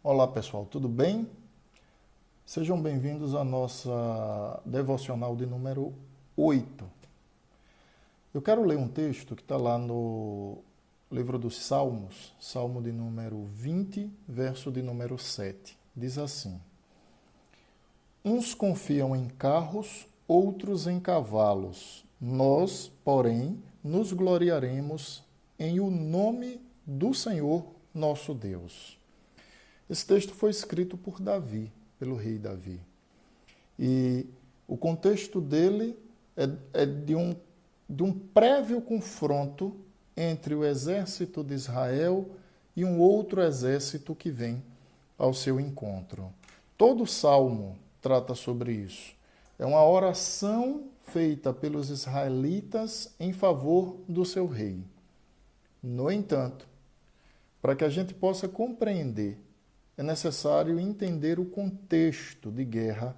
Olá pessoal, tudo bem? Sejam bem-vindos à nossa devocional de número 8. Eu quero ler um texto que está lá no livro dos Salmos, Salmo de número 20, verso de número 7. Diz assim: Uns confiam em carros, outros em cavalos. Nós, porém, nos gloriaremos em o nome do Senhor nosso Deus. Esse texto foi escrito por Davi, pelo rei Davi. E o contexto dele é de um prévio confronto entre o exército de Israel e um outro exército que vem ao seu encontro. Todo salmo trata sobre isso. É uma oração feita pelos israelitas em favor do seu rei. No entanto, para que a gente possa compreender, é necessário entender o contexto de guerra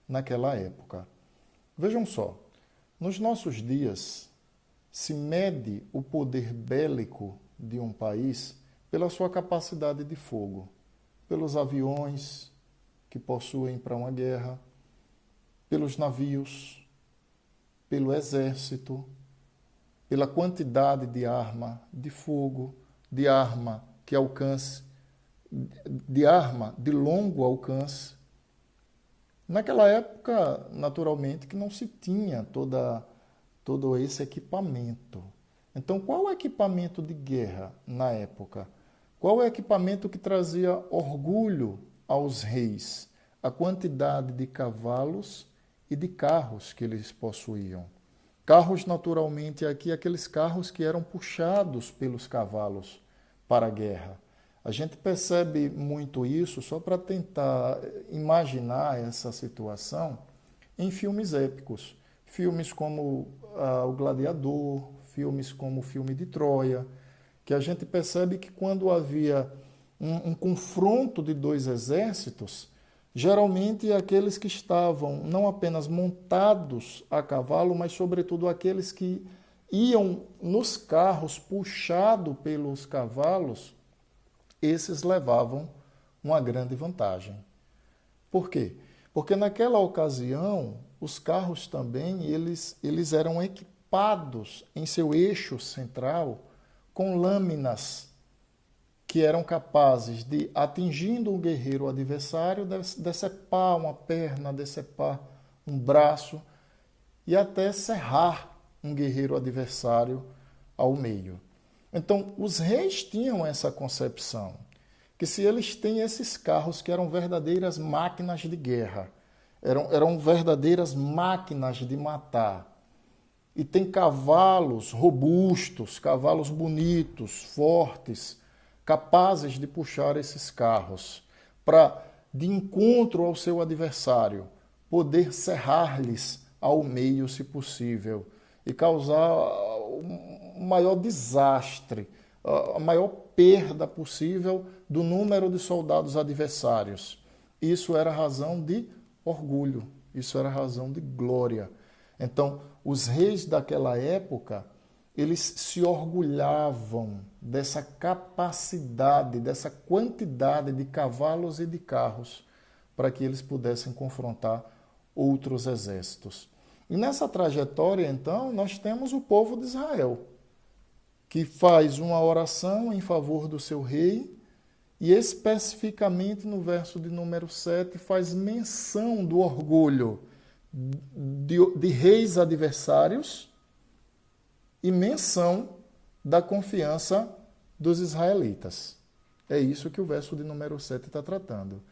naquela época. Vejam só, nos nossos dias, se mede o poder bélico de um país pela sua capacidade de fogo, pelos aviões que possuem para uma guerra, pelos navios, pelo exército, pela quantidade de arma de fogo, de arma que alcance, de arma de longo alcance. Naquela época, naturalmente, que não se tinha todo esse equipamento. Então, qual o equipamento de guerra na época? Qual é o equipamento que trazia orgulho aos reis? A quantidade de cavalos e de carros que eles possuíam. Carros, naturalmente, aqui, aqueles carros que eram puxados pelos cavalos para a guerra. A gente percebe muito isso, só para tentar imaginar essa situação, em filmes épicos. Filmes como O Gladiador, filmes como o filme de Troia, que a gente percebe que quando havia um confronto de dois exércitos, geralmente aqueles que estavam não apenas montados a cavalo, mas sobretudo aqueles que iam nos carros puxados pelos cavalos, esses levavam uma grande vantagem. Por quê? Porque naquela ocasião, os carros também eles eram equipados em seu eixo central com lâminas que eram capazes de, atingindo o guerreiro adversário, decepar uma perna, decepar um braço e até serrar um guerreiro adversário ao meio. Então, os reis tinham essa concepção, que se eles têm esses carros que eram verdadeiras máquinas de guerra, eram verdadeiras máquinas de matar, e tem cavalos robustos, cavalos bonitos, fortes, capazes de puxar esses carros, para, de encontro ao seu adversário, poder serrar-lhes ao meio, se possível, e causar o maior desastre, a maior perda possível do número de soldados adversários. Isso era razão de orgulho, isso era razão de glória. Então, os reis daquela época, eles se orgulhavam dessa capacidade, dessa quantidade de cavalos e de carros para que eles pudessem confrontar outros exércitos. E nessa trajetória, então, nós temos o povo de Israel, que faz uma oração em favor do seu rei e especificamente no verso de número 7 faz menção do orgulho de reis adversários e menção da confiança dos israelitas. É isso que o verso de número 7 está tratando.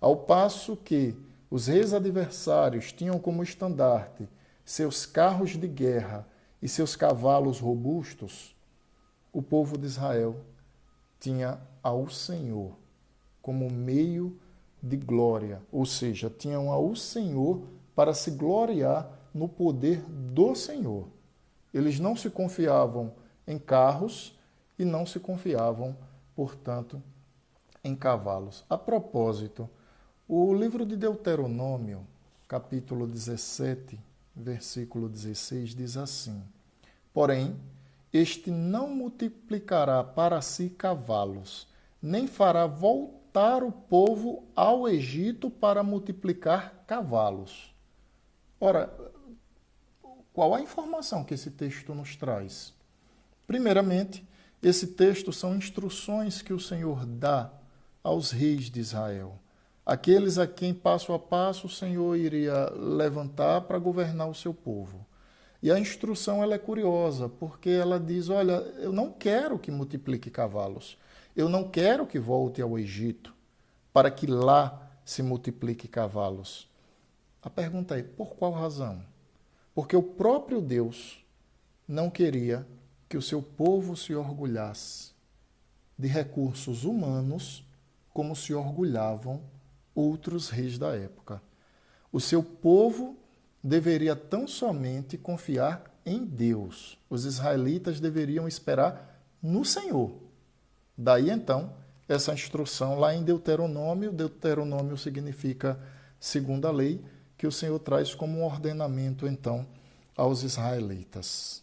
Ao passo que os reis adversários tinham como estandarte seus carros de guerra e seus cavalos robustos, o povo de Israel tinha ao Senhor como meio de glória, ou seja, tinham ao Senhor para se gloriar no poder do Senhor. Eles não se confiavam em carros e não se confiavam, portanto, em cavalos. A propósito, o livro de Deuteronômio, capítulo 17, versículo 16, diz assim: Porém, este não multiplicará para si cavalos, nem fará voltar levantar o povo ao Egito para multiplicar cavalos. Ora, qual a informação que esse texto nos traz? Primeiramente, esse texto são instruções que o Senhor dá aos reis de Israel, aqueles a quem passo a passo o Senhor iria levantar para governar o seu povo. E a instrução ela é curiosa, porque ela diz, olha, eu não quero que multiplique cavalos, eu não quero que volte ao Egito, para que lá se multiplique cavalos. A pergunta é, por qual razão? Porque o próprio Deus não queria que o seu povo se orgulhasse de recursos humanos como se orgulhavam outros reis da época. O seu povo deveria tão somente confiar em Deus. Os israelitas deveriam esperar no Senhor. Daí, então, essa instrução lá em Deuteronômio. Deuteronômio significa segunda lei, que o Senhor traz como um ordenamento, então, aos israelitas.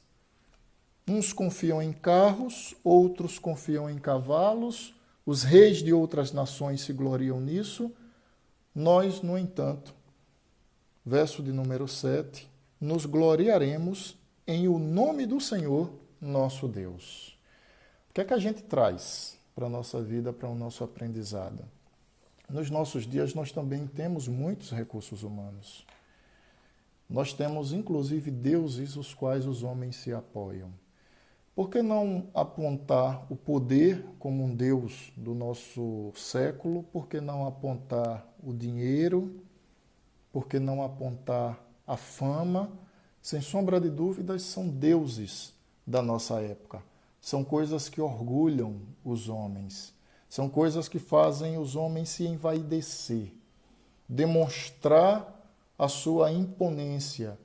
Uns confiam em carros, outros confiam em cavalos, os reis de outras nações se gloriam nisso. Nós, no entanto, verso de número 7, nos gloriaremos em o nome do Senhor, nosso Deus. O que é que a gente traz para a nossa vida, para o nosso aprendizado? Nos nossos dias, nós também temos muitos recursos humanos. Nós temos, inclusive, deuses os quais os homens se apoiam. Por que não apontar o poder como um Deus do nosso século? Por que não apontar o dinheiro? Por que não apontar a fama? Sem sombra de dúvidas, são deuses da nossa época. São coisas que orgulham os homens. São coisas que fazem os homens se envaidecer, demonstrar a sua imponência.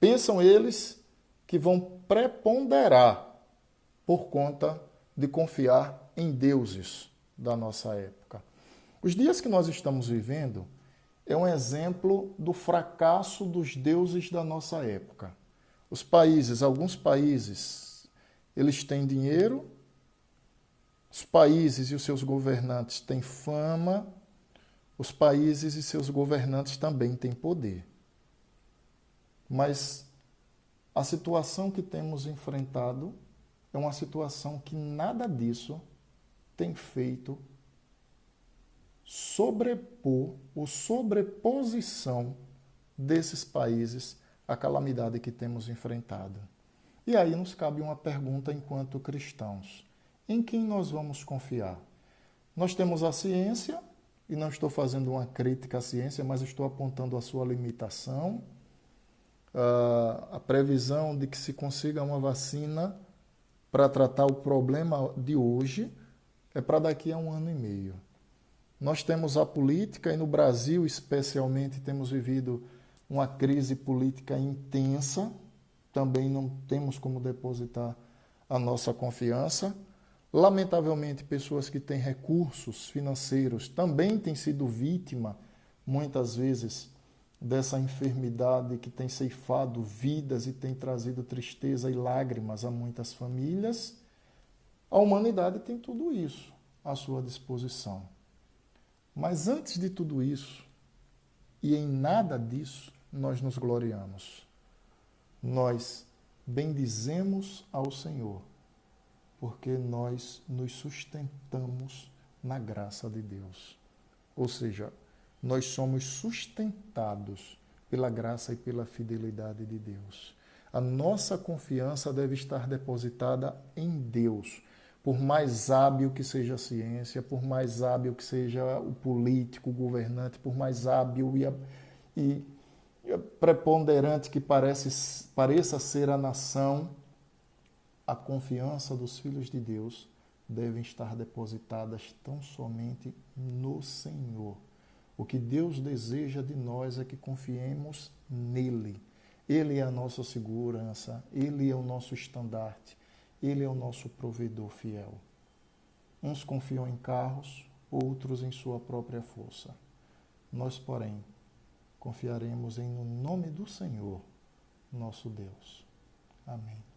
Pensam eles que vão preponderar por conta de confiar em deuses da nossa época. Os dias que nós estamos vivendo é um exemplo do fracasso dos deuses da nossa época. Os países, alguns países, eles têm dinheiro, os países e os seus governantes têm fama, os países e seus governantes também têm poder. Mas a situação que temos enfrentado é uma situação que nada disso tem feito sobrepor ou sobreposição desses países à calamidade que temos enfrentado. E aí nos cabe uma pergunta enquanto cristãos. Em quem nós vamos confiar? Nós temos a ciência, e não estou fazendo uma crítica à ciência, mas estou apontando a sua limitação, a previsão de que se consiga uma vacina para tratar o problema de hoje é para daqui a 1 ano e meio. Nós temos a política, e no Brasil especialmente temos vivido uma crise política intensa, também não temos como depositar a nossa confiança. Lamentavelmente, pessoas que têm recursos financeiros também têm sido vítima, muitas vezes, dessa enfermidade que tem ceifado vidas e tem trazido tristeza e lágrimas a muitas famílias. A humanidade tem tudo isso à sua disposição. Mas antes de tudo isso, e em nada disso, nós nos gloriamos. Nós bendizemos ao Senhor, porque nós nos sustentamos na graça de Deus. Ou seja, nós somos sustentados pela graça e pela fidelidade de Deus. A nossa confiança deve estar depositada em Deus. Por mais hábil que seja a ciência, por mais hábil que seja o político, o governante, por mais hábil e preponderante que pareça ser a nação, a confiança dos filhos de Deus devem estar depositadas tão somente no Senhor. O que Deus deseja de nós é que confiemos nele. Ele é a nossa segurança, ele é o nosso estandarte, ele é o nosso provedor fiel. Uns confiam em carros, outros em sua própria força. Nós, porém, confiaremos no nome do Senhor, nosso Deus. Amém.